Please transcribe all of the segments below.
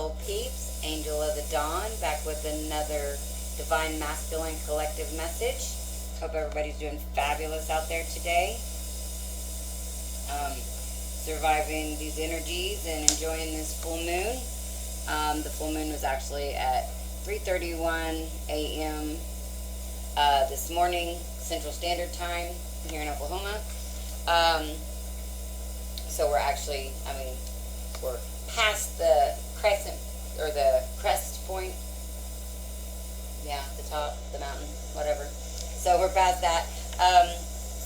soul peeps, Angel of the Dawn, back with another Divine Masculine Collective message. Hope everybody's doing fabulous out there today. Surviving these energies and enjoying this full moon. The full moon was actually at 3:31 a.m. This morning, Central Standard Time here in Oklahoma. So we're actually, we're past the crescent, or the crest point. Yeah, the top, the mountain, whatever. So we're past that.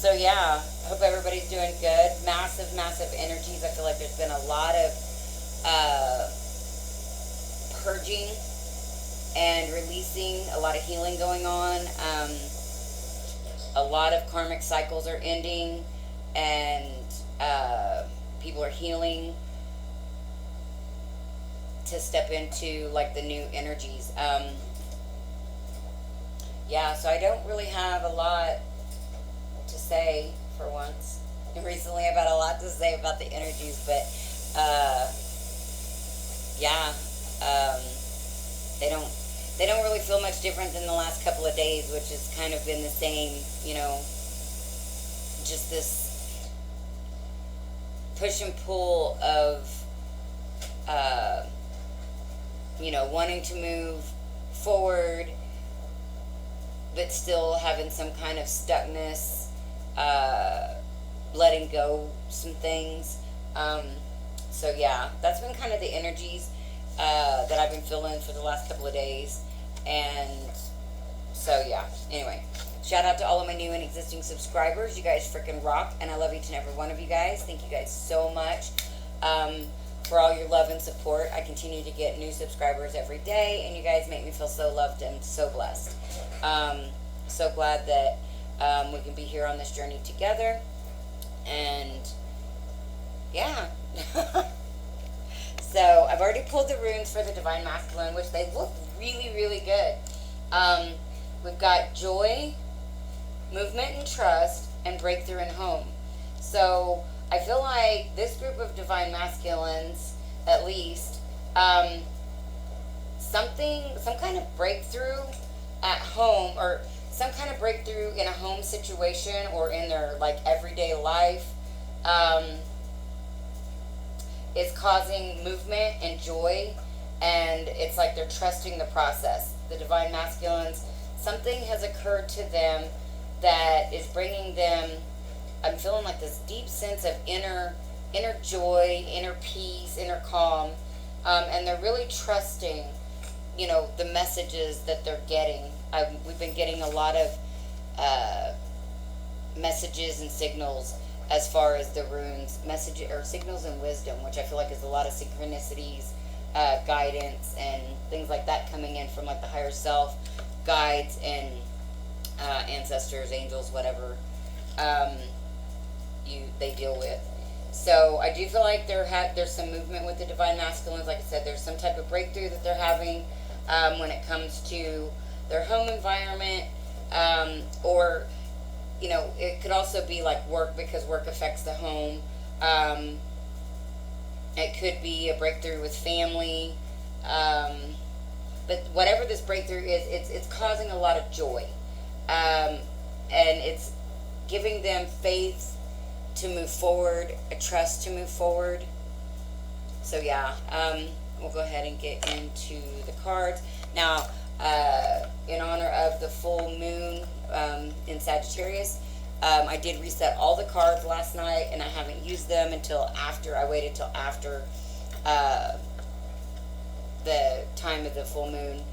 So yeah, hope everybody's doing good. Massive, massive energies. I feel like there's been a lot of purging and releasing, a lot of healing going on. A lot of karmic cycles are ending, and people are healing to step into like the new energies. Yeah, so I don't really have a lot to say for once. Recently I've had a lot to say about the energies, but yeah, they don't really feel much different than the last couple of days, which has kind of been the same, just this push and pull of wanting to move forward, but still having some kind of stuckness, letting go some things. So yeah, that's been kind of the energies that I've been feeling for the last couple of days. And so yeah, anyway, shout out to all of my new and existing subscribers. You guys freaking rock, and I love each and every one of you guys. Thank you guys so much for all your love and support. I continue to get new subscribers every day, and you guys make me feel so loved and so blessed. So glad that we can be here on this journey together. And yeah. So I've already pulled the runes for the Divine Masculine, which they look really, really good. We've got joy, movement and trust, and breakthrough in home. So I feel like this group of Divine Masculines, at least, some kind of breakthrough at home, or some kind of breakthrough in a home situation or in their like everyday life, is causing movement and joy, and it's like they're trusting the process. The Divine Masculines, something has occurred to them that is bringing them, I'm feeling like this deep sense of inner joy, inner peace, inner calm, and they're really trusting, the messages that they're getting. We've been getting a lot of messages and signals as far as the runes, messages or signals and wisdom, which I feel like is a lot of synchronicities, guidance, and things like that coming in from like the higher self, guides, and ancestors, angels, whatever they deal with. So I do feel like there's some movement with the Divine Masculines. Like I said, there's some type of breakthrough that they're having when it comes to their home environment, or it could also be like work, because work affects the home. It could be a breakthrough with family, but whatever this breakthrough is, it's causing a lot of joy, and it's giving them faith to move forward, a trust to move forward. So yeah, we'll go ahead and get into the cards now. In honor of the full moon in Sagittarius, I did reset all the cards last night, and I haven't used them until after. I waited till after the time of the full moon,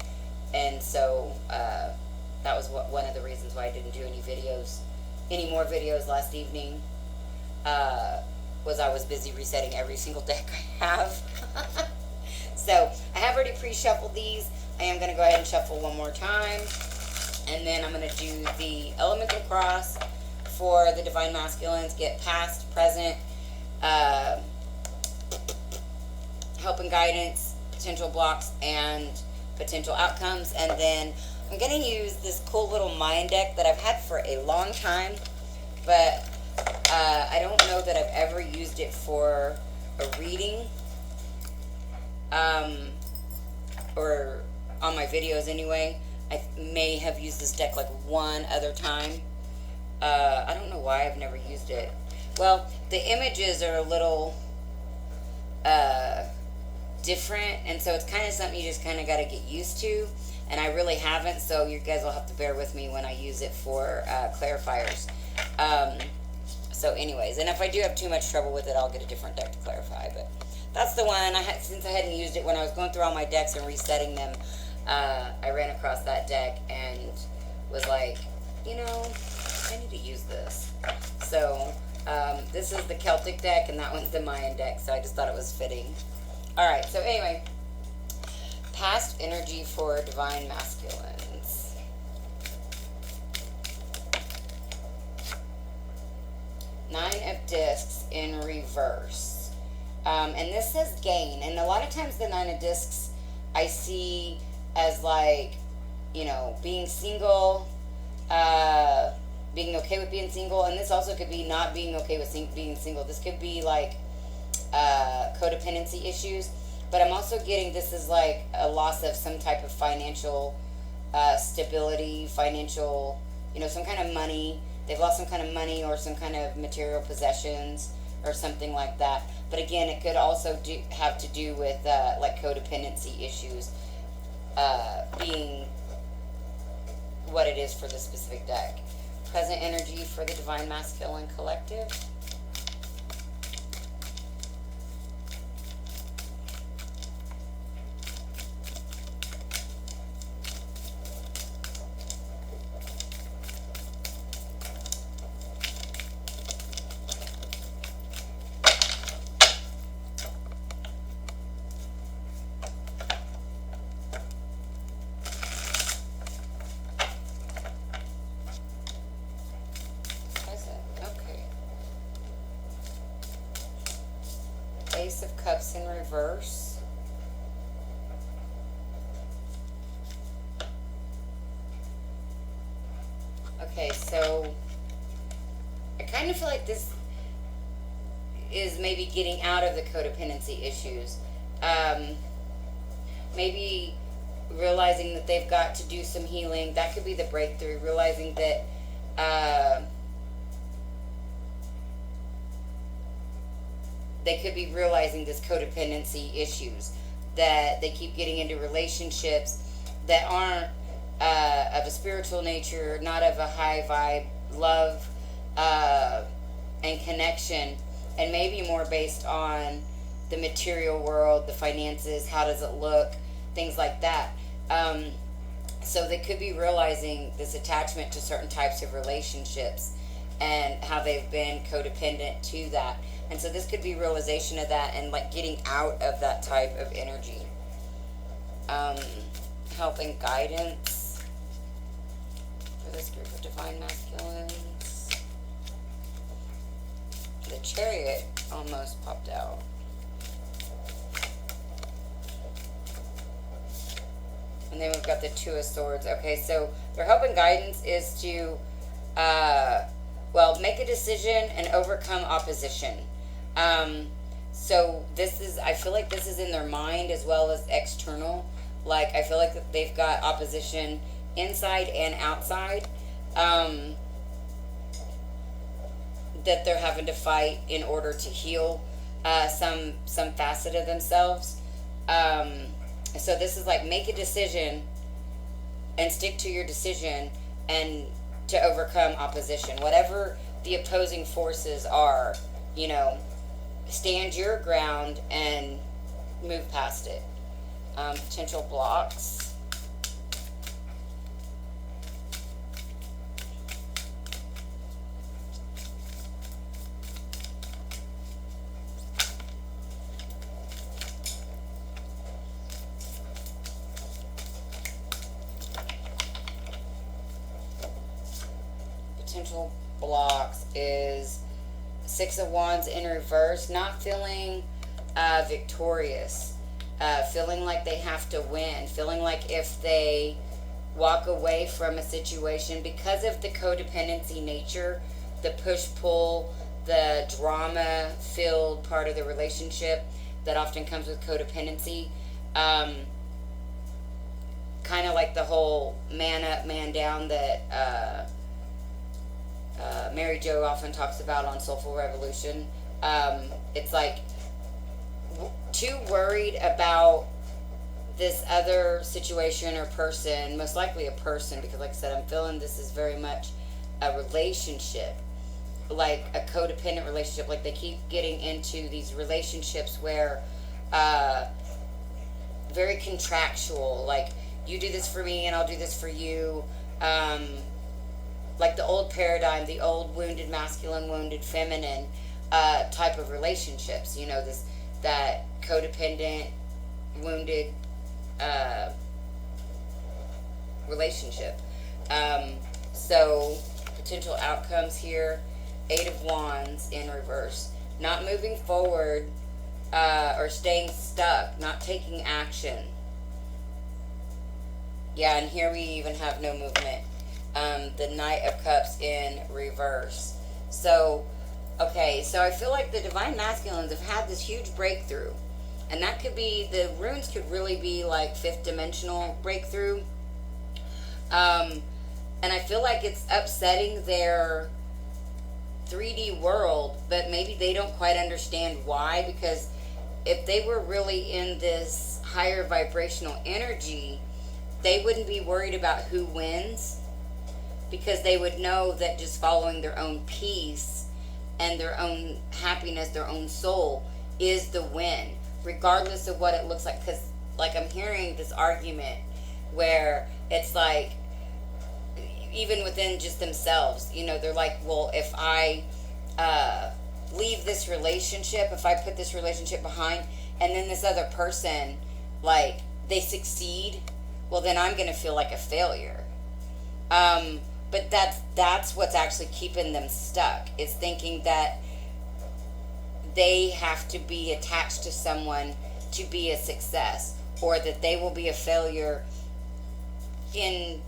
and so that was one of the reasons why I didn't do any more videos last evening. Was I was busy resetting every single deck I have. So I have already pre-shuffled these. I am going to go ahead and shuffle one more time, and then I'm going to do the Elemental Cross for the Divine Masculines, get past, present, help and guidance, potential blocks, and potential outcomes. And then I'm going to use this cool little mind deck that I've had for a long time, but I don't know that I've ever used it for a reading. or on my videos anyway. I may have used this deck like one other time. I don't know why I've never used it. Well, the images are a little uh, different, and so it's kind of something you just kind of got to get used to. And I really haven't, so you guys will have to bear with me when I use it for clarifiers. Um, so, anyways, and if I do have too much trouble with it, I'll get a different deck to clarify. But that's the one I had, since I hadn't used it when I was going through all my decks and resetting them. I ran across that deck and was like, you know, I need to use this. So this is the Celtic deck, and that one's the Mayan deck, so I just thought it was fitting. Alright, so anyway, past energy for divine masculines. Nine of Discs in reverse. And this says gain, and a lot of times the Nine of Discs I see as like, you know, being single, being okay with being single, and this also could be not being okay with being single. This could be like codependency issues, but I'm also getting this is like a loss of some type of financial stability, financial, you know, some kind of money. They've lost some kind of money or some kind of material possessions or something like that. But again, it could also have to do with like codependency issues being what it is for the specific deck. Present energy for the divine masculine collective. Ace of Cups in reverse. Okay, so I kind of feel like this is maybe getting out of the codependency issues. Maybe realizing that they've got to do some healing. That could be the breakthrough. Realizing that they could be realizing this codependency issues, that they keep getting into relationships that aren't of a spiritual nature, not of a high vibe love and connection, and maybe more based on the material world, the finances, how does it look, things like that. So they could be realizing this attachment to certain types of relationships and how they've been codependent to that. And so this could be realization of that and like getting out of that type of energy. Help and guidance for this group of divine masculines. The Chariot almost popped out. And then we've got the Two of Swords. Okay, so their help and guidance is to, make a decision and overcome opposition. So this is, I feel like this is in their mind as well as external. Like, I feel like they've got opposition inside and outside that they're having to fight in order to heal some facet of themselves. So this is like, make a decision and stick to your decision and to overcome opposition. Whatever the opposing forces are, you know, stand your ground and move past it. Potential blocks. Potential blocks is Six of Wands in reverse, not feeling victorious, feeling like they have to win, feeling like if they walk away from a situation because of the codependency nature, the push-pull, the drama-filled part of the relationship that often comes with codependency, kind of like the whole man up, man down that Mary Jo often talks about on Soulful Revolution. It's like too worried about this other situation or person, most likely a person, because like I said, I'm feeling this is very much a relationship, like a codependent relationship. Like they keep getting into these relationships where very contractual, like you do this for me and I'll do this for you. Like the old paradigm, the old wounded masculine, wounded feminine type of relationships. You know, this that codependent, wounded relationship. So potential outcomes here: Eight of Wands in reverse, not moving forward or staying stuck, not taking action. Yeah, and here we even have no movement. The Knight of Cups in reverse. So, okay, so I feel like the Divine Masculines have had this huge breakthrough. And that could be, the runes could really be like fifth dimensional breakthrough. And I feel like it's upsetting their 3D world, but maybe they don't quite understand why, because if they were really in this higher vibrational energy, they wouldn't be worried about who wins, because they would know that just following their own peace and their own happiness, their own soul, is the win, regardless of what it looks like. Because, like, I'm hearing this argument where it's like, even within just themselves, you know, they're like, well, if I leave this relationship, if I put this relationship behind, and then this other person, like, they succeed, well, then I'm going to feel like a failure. But that's what's actually keeping them stuck, is thinking that they have to be attached to someone to be a success, or that they will be a failure in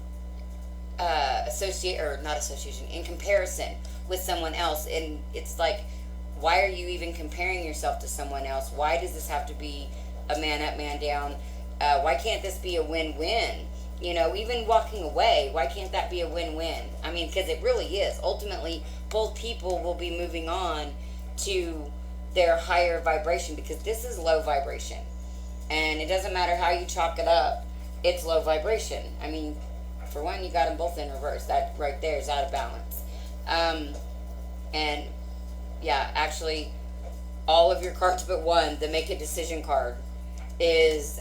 in comparison with someone else. And it's like, why are you even comparing yourself to someone else? Why does this have to be a man up, man down? Why can't this be a win-win? You know, even walking away, why can't that be a win-win? I mean, because it really is. Ultimately, both people will be moving on to their higher vibration, because this is low vibration. And it doesn't matter how you chalk it up, it's low vibration. I mean, for one, you got them both in reverse. That right there is out of balance. And yeah, actually, all of your cards but one, the Make a Decision card, is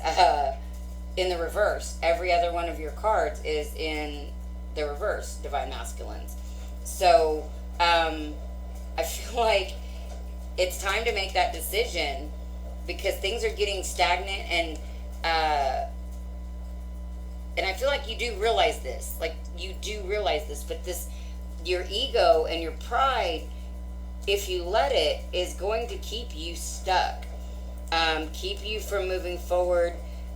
in the reverse. Every other one of your cards is in the reverse, Divine Masculines. So I feel like it's time to make that decision, because things are getting stagnant. And I feel like you do realize this. Like, you do realize this, but this, your ego and your pride, if you let it, is going to keep you stuck. Keep you from moving forward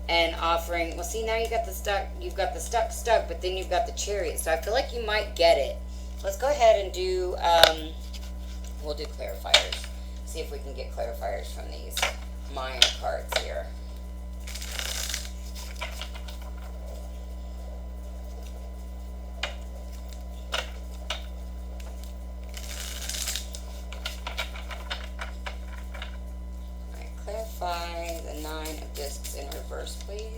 and offering. Well, see, now you've got the stuck, but then you've got the Chariot. So I feel like you might get it. Let's go ahead and do, we'll do clarifiers. See if we can get clarifiers from these Maya cards here. Clarify the Nine of Discs in reverse, please.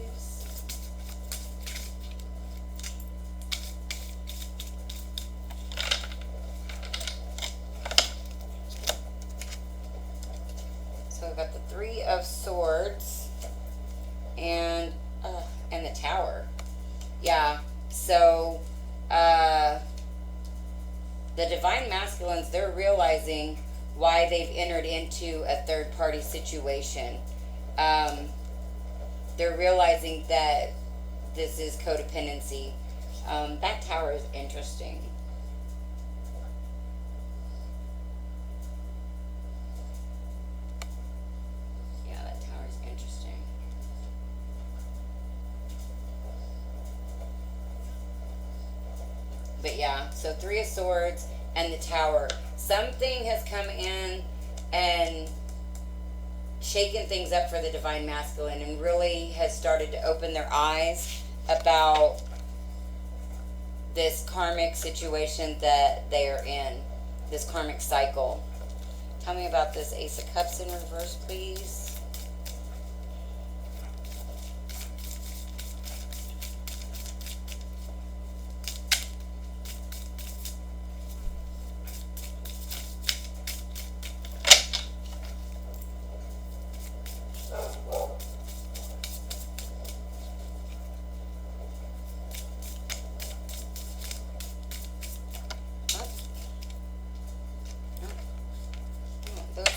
So we've got the Three of Swords and the Tower. Yeah. So the Divine Masculines, they're realizing why they've entered into a third-party situation. They're realizing that this is codependency. That Tower is interesting. Yeah, that Tower is interesting. But yeah, so Three of Swords and the Tower. Something has come in and shaken things up for the Divine Masculine, and really has started to open their eyes about this karmic situation that they are in, this karmic cycle. Tell me about this Ace of Cups in reverse, please.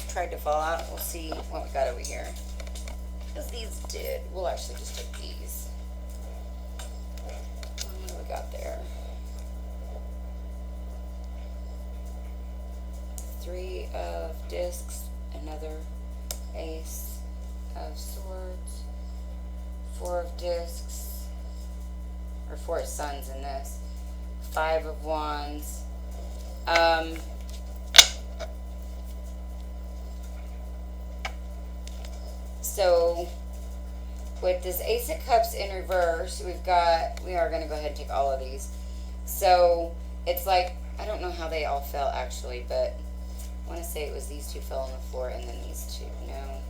Tried to fall out. We'll see what we got over here. Because these did. We'll actually just take these. What do we got there? 3 of discs. Another Ace of Swords. 4 of discs. Or 4 of Suns in this. 5 of Wands. So, with this Ace of Cups in reverse, we are going to go ahead and take all of these. So, it's like, I don't know how they all fell actually, but I want to say it was these 2 fell on the floor and then these 2. No,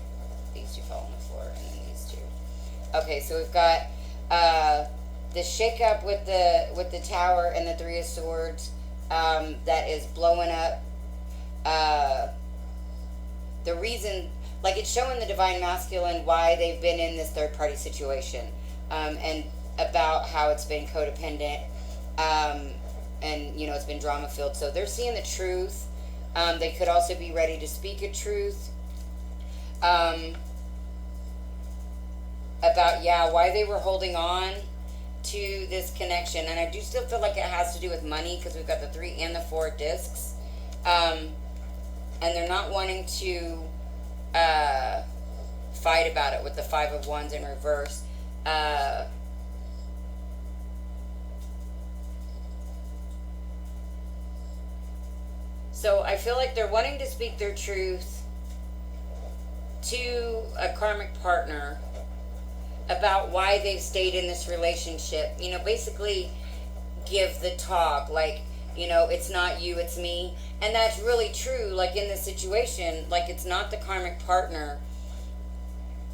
these 2 fell on the floor and then these 2. Okay, so we've got the shake up with the Tower and the 3 of Swords that is blowing up. The reason... Like, it's showing the Divine Masculine why they've been in this third-party situation, and about how it's been codependent, and, you know, it's been drama-filled. So they're seeing the truth. They could also be ready to speak a truth about, why they were holding on to this connection. And I do still feel like it has to do with money, because we've got the 3 and the 4 discs. And they're not wanting to... fight about it with the 5 of Wands in reverse. So I feel like they're wanting to speak their truth to a karmic partner about why they've stayed in this relationship. You know, basically give the talk, like, you know, it's not you, it's me. And that's really true. Like, in this situation, like, it's not the karmic partner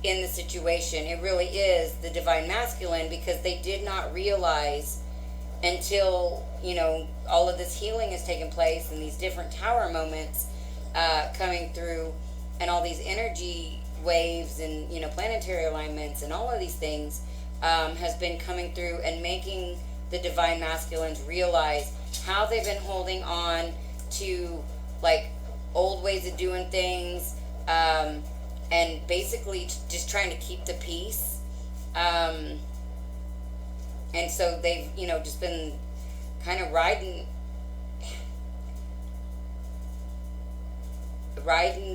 in the situation. It really is the Divine Masculine, because they did not realize until, you know, all of this healing has taken place and these different Tower moments coming through, and all these energy waves and, you know, planetary alignments and all of these things has been coming through and making the Divine Masculines realize how they've been holding on to, like, old ways of doing things, and basically just trying to keep the peace. And so they've, you know, just been kind of riding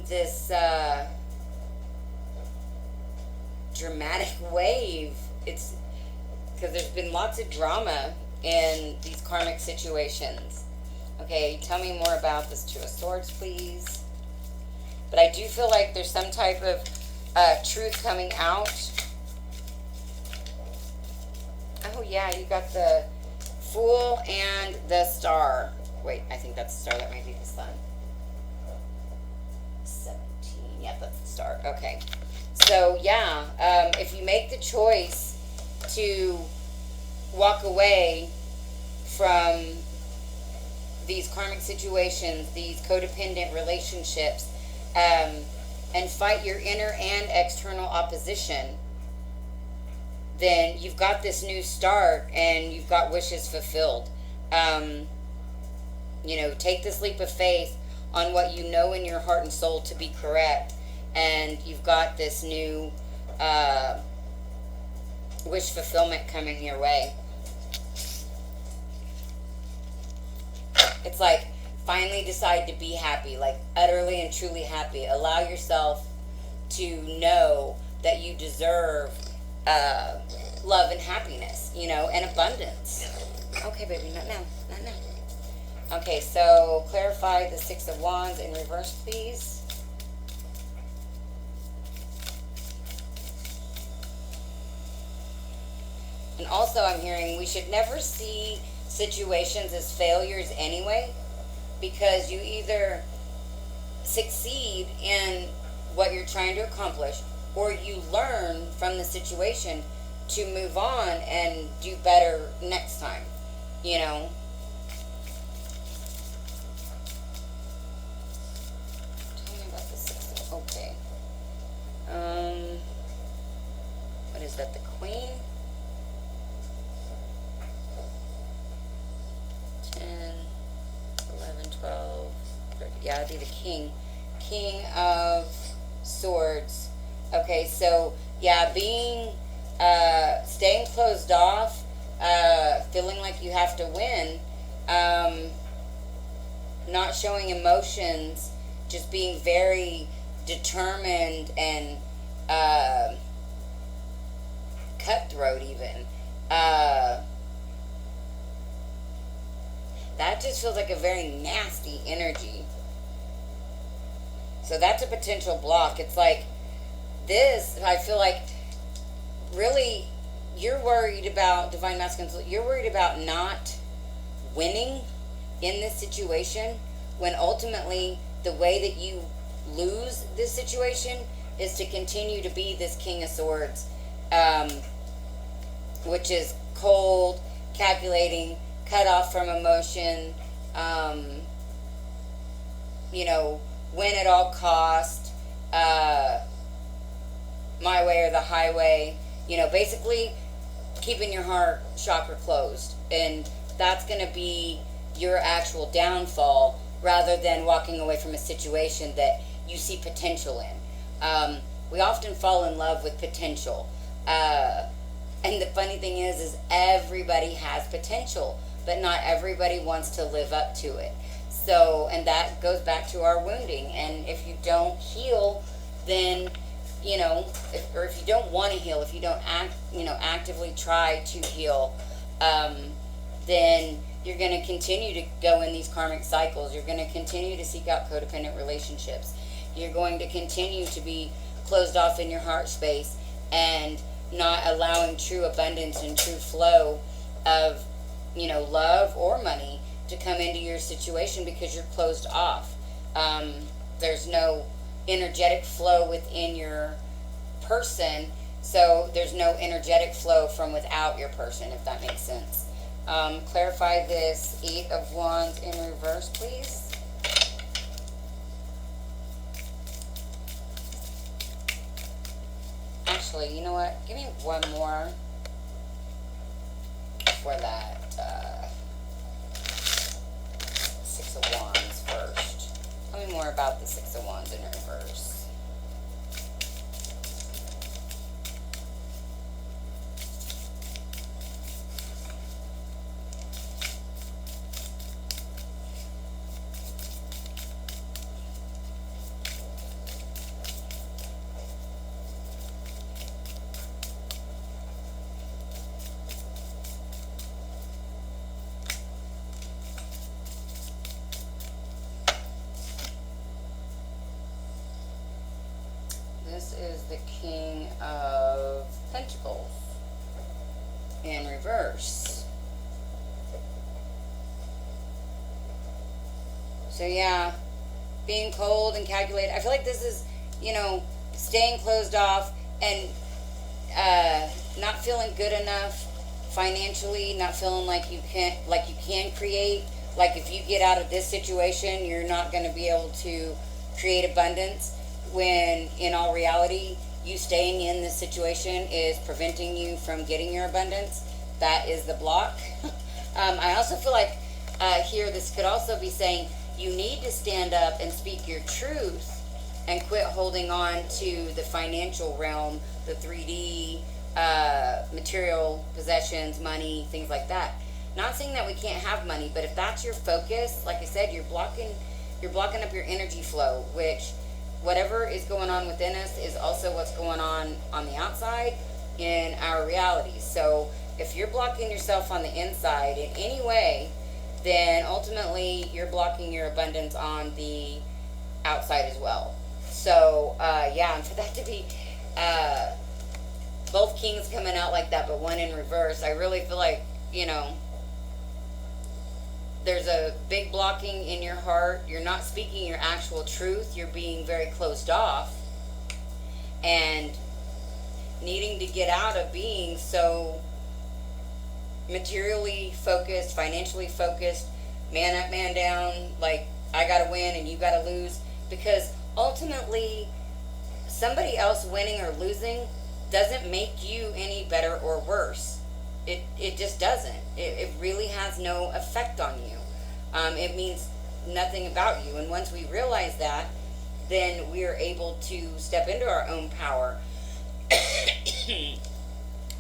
this dramatic wave. It's because there's been lots of drama in these karmic situations. Okay, tell me more about this 2 of Swords, please. But I do feel like there's some type of truth coming out. Oh, yeah, you got the Fool and the Star. Wait, I think that's the Star. That might be the Sun. 17. Yeah, that's the Star. Okay. So, yeah, if you make the choice to walk away from these karmic situations, these codependent relationships, and fight your inner and external opposition, then you've got this new start and you've got wishes fulfilled. You know, take this leap of faith on what you know in your heart and soul to be correct, and you've got this new wish fulfillment coming your way. It's like, finally decide to be happy, like utterly and truly happy. Allow yourself to know that you deserve love and happiness, you know, and abundance. Okay, baby, not now, not now. Okay, so clarify the 6 of Wands in reverse, please. And also also I'm hearing we should never see situations as failures anyway, because you either succeed in what you're trying to accomplish, or you learn from the situation to move on and do better next time, you know. Tell me about the six. Okay. What is that? The Queen? 10, 11, 12, 13. Yeah, it'd be the King. King of Swords. Okay, so yeah, staying closed off, feeling like you have to win, not showing emotions, just being very determined and cutthroat even. That just feels like a very nasty energy. So that's a potential block. It's like this, I feel like, really, you're worried about divine masculine. You're worried about not winning in this situation, when ultimately the way that you lose this situation is to continue to be this King of Swords, which is cold, calculating, cut off from emotion, win at all cost, my way or the highway, basically keeping your heart chakra closed. And that's going to be your actual downfall, rather than walking away from a situation that you see potential in. We often fall in love with potential. And the funny thing is everybody has potential, but not everybody wants to live up to it. So, and that goes back to our wounding. And if you don't heal, then, if you don't want to heal, if you don't actively try to heal, then you're going to continue to go in these karmic cycles. You're going to continue to seek out codependent relationships. You're going to continue to be closed off in your heart space and not allowing true abundance and true flow of, love or money to come into your situation, because you're closed off. There's no energetic flow within your person, so there's no energetic flow from without your person, if that makes sense. Clarify this 8 of Wands in reverse, please. Actually, you know what? Give me one more for that 6 of Wands first. Tell me more about the 6 of Wands in reverse. This is the King of Pentacles in reverse. So yeah, being cold and calculated. I feel like this is, staying closed off and not feeling good enough financially, not feeling like you can create. Like, if you get out of this situation, you're not going to be able to create abundance, when in all reality, you staying in this situation is preventing you from getting your abundance. That is the block. I also feel like here this could also be saying you need to stand up and speak your truth and quit holding on to the financial realm, the 3D, material possessions, money, things like that. Not saying that we can't have money, but if that's your focus, like I said, you're blocking up your energy flow, which whatever is going on within us is also what's going on the outside in our reality. So if you're blocking yourself on the inside in any way, then ultimately you're blocking your abundance on the outside as well. So, and for that to be both kings coming out like that, but one in reverse. I really feel like, you know, there's a big blocking in your heart. You're not speaking your actual truth. You're being very closed off and needing to get out of being so materially focused, financially focused, man up, man down, like I gotta win and you gotta lose. Because ultimately, somebody else winning or losing doesn't make you any better or worse. It just doesn't. It really has no effect on you. It means nothing about you. And once we realize that, then we are able to step into our own power.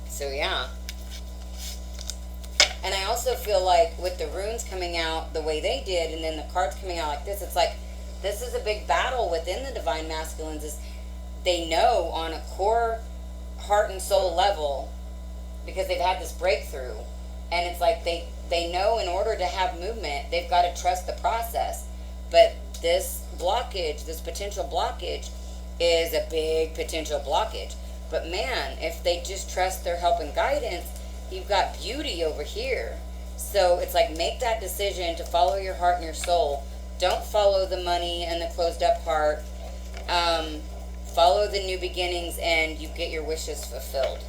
So yeah. And I also feel like with the runes coming out the way they did, and then the cards coming out like this, it's like this is a big battle within the divine masculines. Is they know on a core heart and soul level, because they've had this breakthrough, and it's like they know in order to have movement, they've got to trust the process. But this blockage, this potential blockage, is a big potential blockage. But man, if they just trust their help and guidance, you've got beauty over here. So it's like, make that decision to follow your heart and your soul. Don't follow the money and the closed up heart. Follow the new beginnings and you get your wishes fulfilled.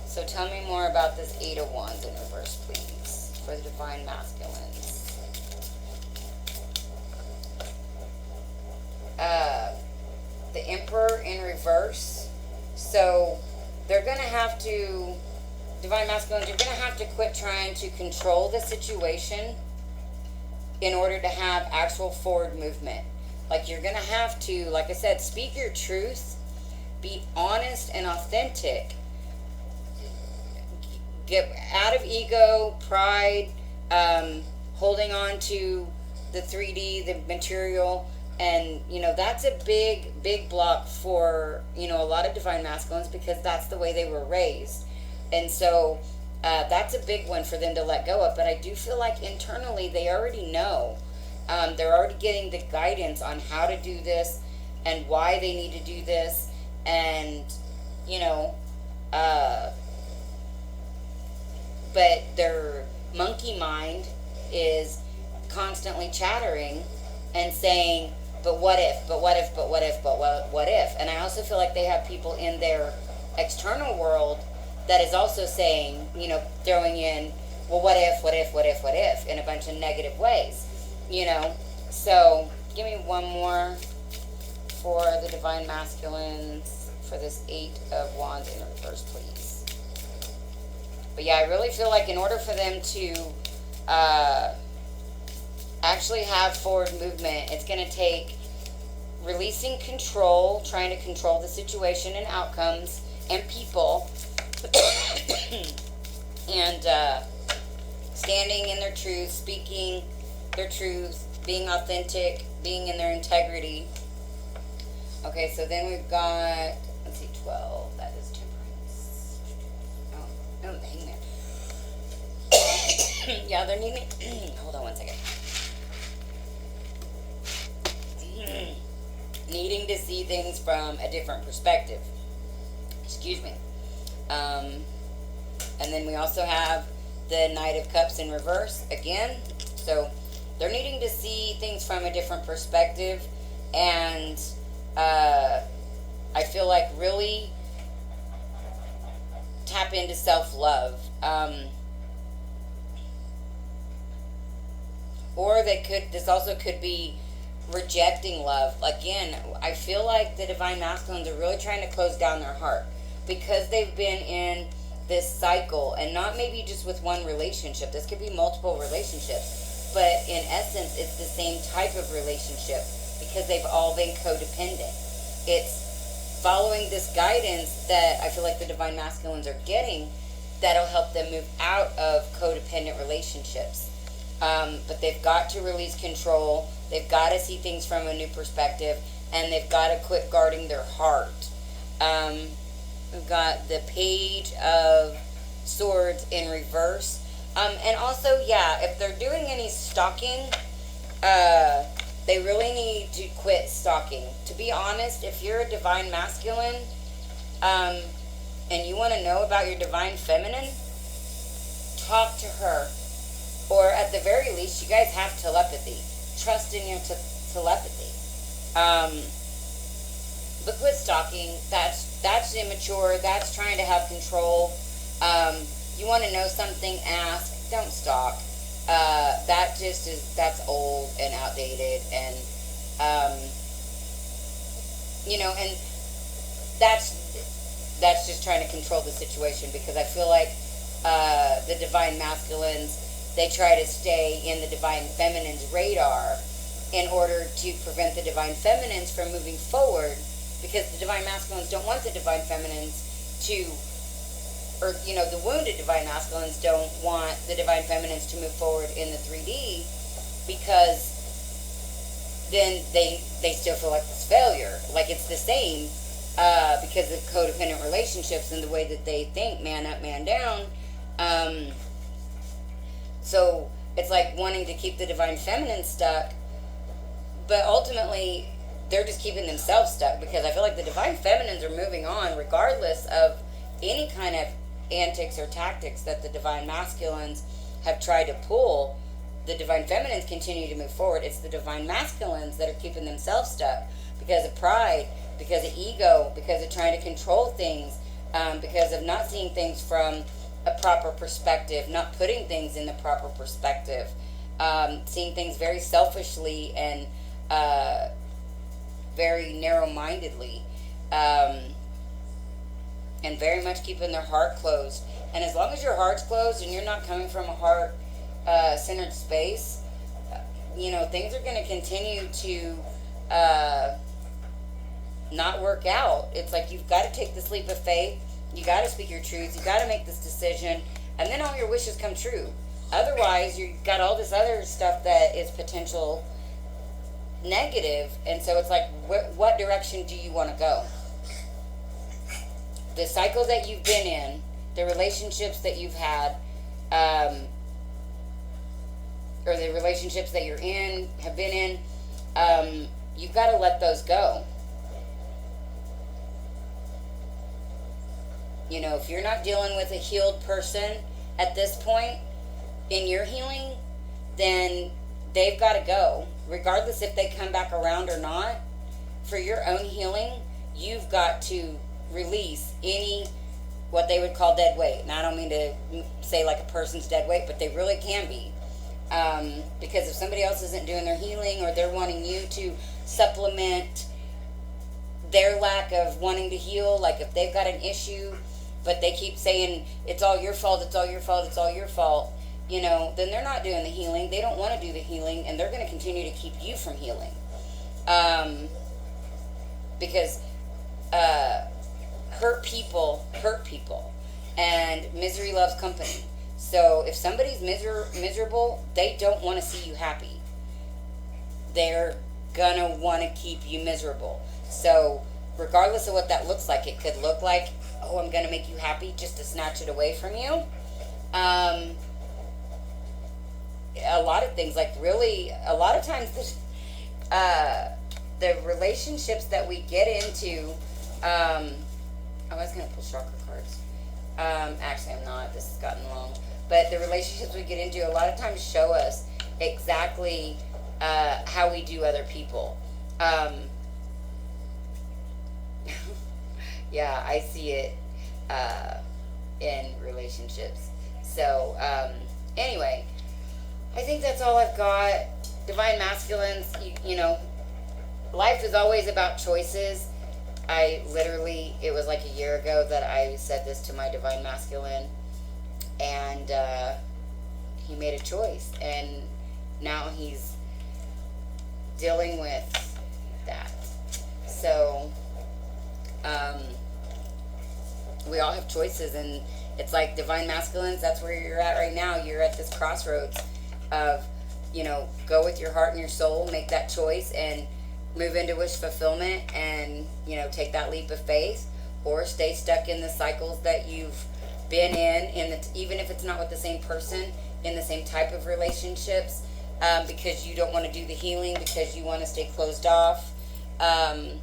So tell me more about this Eight of Wands in reverse, please, for the divine masculines. The Emperor in reverse. So they're going to have to, divine masculines, you're going to have to quit trying to control the situation in order to have actual forward movement. Like, you're going to have to, like I said, speak your truth, be honest and authentic, get out of ego, pride, holding on to the 3D, the material. And, you know, that's a big block for, you know, a lot of divine masculines, because that's the way they were raised. And so that's a big one for them to let go of. But I do feel like internally they already know. They're already getting the guidance on how to do this and why they need to do this. And, you know, but their monkey mind is constantly chattering and saying, but what if, but what if, but what if, but what if? And I also feel like they have people in their external world that is also saying, you know, throwing in, well, what if, what if, what if, what if, in a bunch of negative ways, you know. So give me one more for the divine masculines for this Eight of Wands in reverse, please. But yeah, I really feel like in order for them to actually have forward movement, it's going to take releasing control, trying to control the situation and outcomes and people, and standing in their truth, speaking their truth, being authentic, being in their integrity. Okay, so then we've got, let's see, 12. That is temperance. Oh, no, the hangman. Yeah, they're needing, hold on one second. Needing to see things from a different perspective. Excuse me. And then we also have the Knight of Cups in reverse again. So they're needing to see things from a different perspective. And I feel like really tap into self-love. Or this also could be rejecting love. Again, I feel like the divine masculines are really trying to close down their heart because they've been in this cycle, and not maybe just with one relationship. This could be multiple relationships, but in essence it's the same type of relationship because they've all been codependent. It's following this guidance that I feel like the divine masculines are getting that'll help them move out of codependent relationships. But they've got to release control. They've got to see things from a new perspective, and they've got to quit guarding their heart. We've got the Page of Swords in reverse. And also, yeah, if they're doing any stalking, they really need to quit stalking. To be honest, if you're a divine masculine, and and you want to know about your divine feminine, talk to her. Or at the very least, you guys have telepathy. Trust in your telepathy. Liquid stalking, that's immature. That's trying to have control. You want to know something, ask. Don't stalk. That's old and outdated, and and that's just trying to control the situation, because I feel like the divine masculines, they try to stay in the divine feminine's radar in order to prevent the divine feminines from moving forward, because the divine masculines don't want the divine feminines to, or the wounded divine masculines don't want the divine feminines to move forward in the 3D, because then they still feel like it's failure, like it's the same, because of codependent relationships and the way that they think, man up, man down. So it's like wanting to keep the divine feminine stuck, but ultimately they're just keeping themselves stuck, because I feel like the divine feminines are moving on regardless of any kind of antics or tactics that the divine masculines have tried to pull. The divine feminines continue to move forward. It's the divine masculines that are keeping themselves stuck because of pride, because of ego, because of trying to control things, because of not seeing things from a proper perspective, not putting things in the proper perspective, seeing things very selfishly and very narrow-mindedly, and very much keeping their heart closed. And as long as your heart's closed and you're not coming from a heart centered space, things are going to continue to not work out. It's like you've got to take this leap of faith. You got to speak your truth. You got to make this decision, and then all your wishes come true. Otherwise, you've got all this other stuff that is potential negative, and so it's like, what direction do you want to go? The cycle that you've been in, the relationships that you've had, or the relationships that you're in, have been in, you've got to let those go. If you're not dealing with a healed person at this point in your healing, then they've got to go. Regardless if they come back around or not, for your own healing, you've got to release any, what they would call dead weight. And I don't mean to say like a person's dead weight, but they really can be. Because if somebody else isn't doing their healing, or they're wanting you to supplement their lack of wanting to heal, like if they've got an issue, but they keep saying, it's all your fault, it's all your fault, it's all your fault, then they're not doing the healing. They don't want to do the healing, and they're going to continue to keep you from healing. Because hurt people, and misery loves company. So if somebody's miserable, they don't want to see you happy. They're going to want to keep you miserable. So regardless of what that looks like, it could look like, oh, I'm going to make you happy just to snatch it away from you. A lot of things, like really, a lot of times the relationships that we get into, I was going to pull chakra cards. Actually, I'm not. This has gotten long. But the relationships we get into a lot of times show us exactly how we do other people. Yeah, I see it in relationships. So, anyway, I think that's all I've got. Divine masculines, life is always about choices. It was like a year ago that I said this to my divine masculine, and he made a choice, and now he's dealing with that. So, we all have choices, and it's like divine masculines, that's where you're at right now. You're at this crossroads of, go with your heart and your soul, make that choice, and move into wish fulfillment, and take that leap of faith, or stay stuck in the cycles that you've been in even if it's not with the same person, in the same type of relationships, because you don't want to do the healing, because you want to stay closed off, and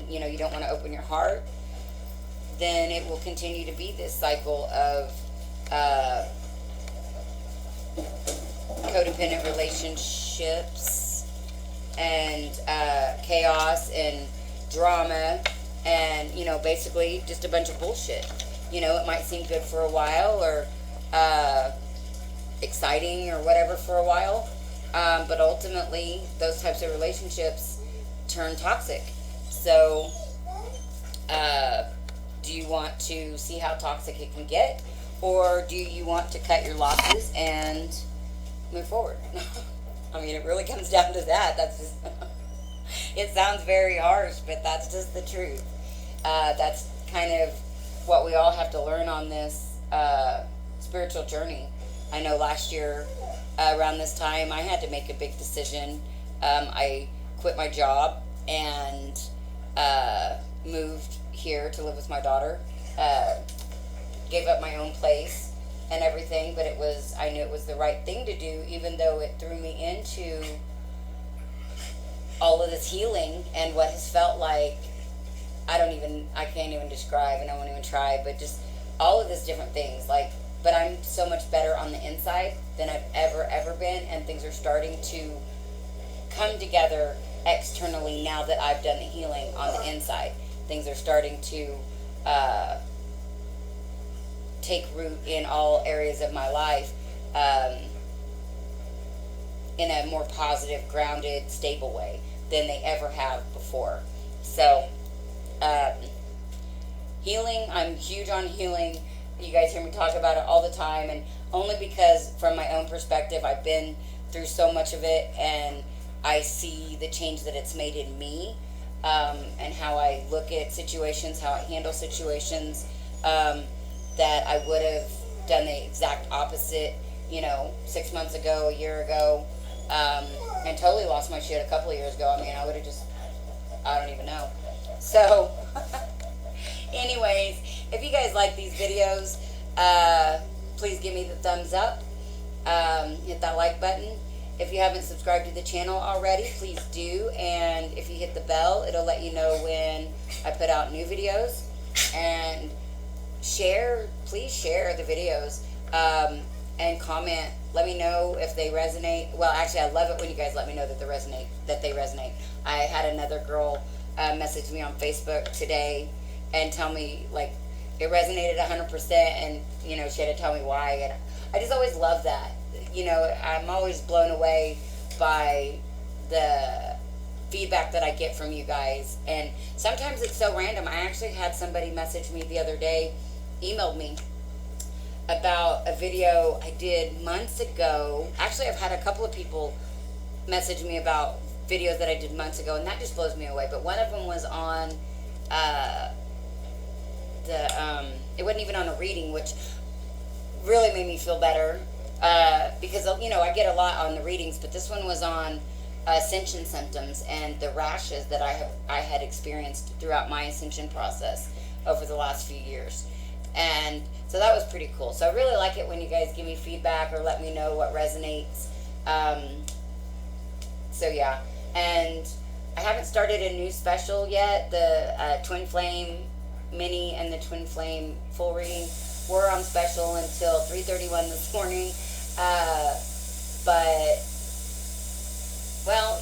you don't want to open your heart. then it will continue to be this cycle of uh, codependent relationships and chaos and drama and, basically just a bunch of bullshit. It might seem good for a while or exciting or whatever for a while, but ultimately those types of relationships turn toxic. So, do you want to see how toxic it can get, or do you want to cut your losses and move forward? I mean, it really comes down to that. That's just, it sounds very harsh, but that's just the truth. That's kind of what we all have to learn on this spiritual journey. I know last year, around this time, I had to make a big decision. I quit my job and moved here to live with my daughter. Gave up my own place and everything, but I knew it was the right thing to do, even though it threw me into all of this healing and what has felt like, I can't even describe, and I won't even try, but just all of these different things, but I'm so much better on the inside than I've ever been, and things are starting to come together externally now that I've done the healing on the inside. Things are starting to take root in all areas of my life, in a more positive, grounded, stable way than they ever have before. So, healing, I'm huge on healing. You guys hear me talk about it all the time, and only because from my own perspective, I've been through so much of it, and I see the change that it's made in me, and how I look at situations, how I handle situations, that I would have done the exact opposite, 6 months ago, a year ago, and totally lost my shit a couple of years ago. I mean, I would have just, I don't even know. So, anyways, if you guys like these videos, please give me the thumbs up, hit that like button. If you haven't subscribed to the channel already, please do, and if you hit the bell, it'll let you know when I put out new videos. And please share the videos, and comment. Let me know if they resonate. Well, actually, I love it when you guys let me know that they resonate. I had another girl message me on Facebook today and tell me, it resonated 100%, and, she had to tell me why, and I just always love that. I'm always blown away by the feedback that I get from you guys, and sometimes it's so random. I actually had somebody message me the other day, emailed me about a video I did months ago. Actually, I've had a couple of people message me about videos that I did months ago, and that just blows me away. But one of them was on it wasn't even on a reading, which really made me feel better, because I get a lot on the readings, but this one was on ascension symptoms and the rashes that I had experienced throughout my ascension process over the last few years. And so that was pretty cool. So I really like it when you guys give me feedback or let me know what resonates. So yeah, and I haven't started a new special yet. The Twinflame mini and the Twinflame full reading were on special until 3:31 this morning. But, well,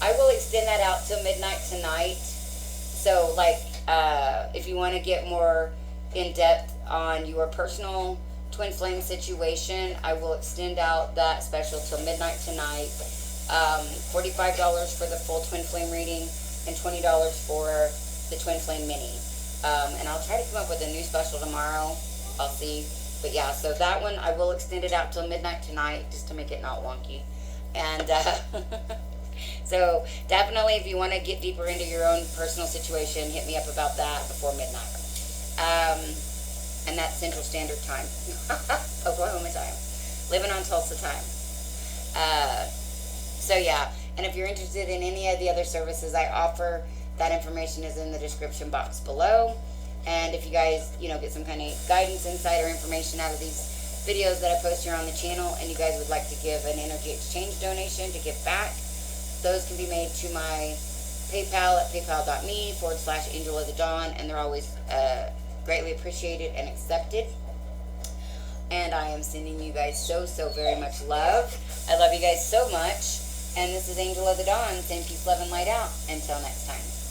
I will extend that out till midnight tonight. So, if you want to get more in depth on your personal twin flame situation, I will extend out that special till midnight tonight. $45 for the full twin flame reading and $20 for the twin flame mini. And I'll try to come up with a new special tomorrow. I'll see. But yeah, so that one I will extend it out till midnight tonight just to make it not wonky. And so definitely, if you want to get deeper into your own personal situation, hit me up about that before midnight. And that's Central Standard Time, Oklahoma time, living on Tulsa time. So yeah, and if you're interested in any of the other services I offer, that information is in the description box below. And if you guys, get some kind of guidance, insight, or information out of these videos that I post here on the channel, and you guys would like to give an energy exchange donation to give back, those can be made to my PayPal at paypal.me/Angel of the Dawn, and they're always greatly appreciated and accepted. And I am sending you guys so, so very much love. I love you guys so much. And this is Angel of the Dawn saying peace, love, and light out. Until next time.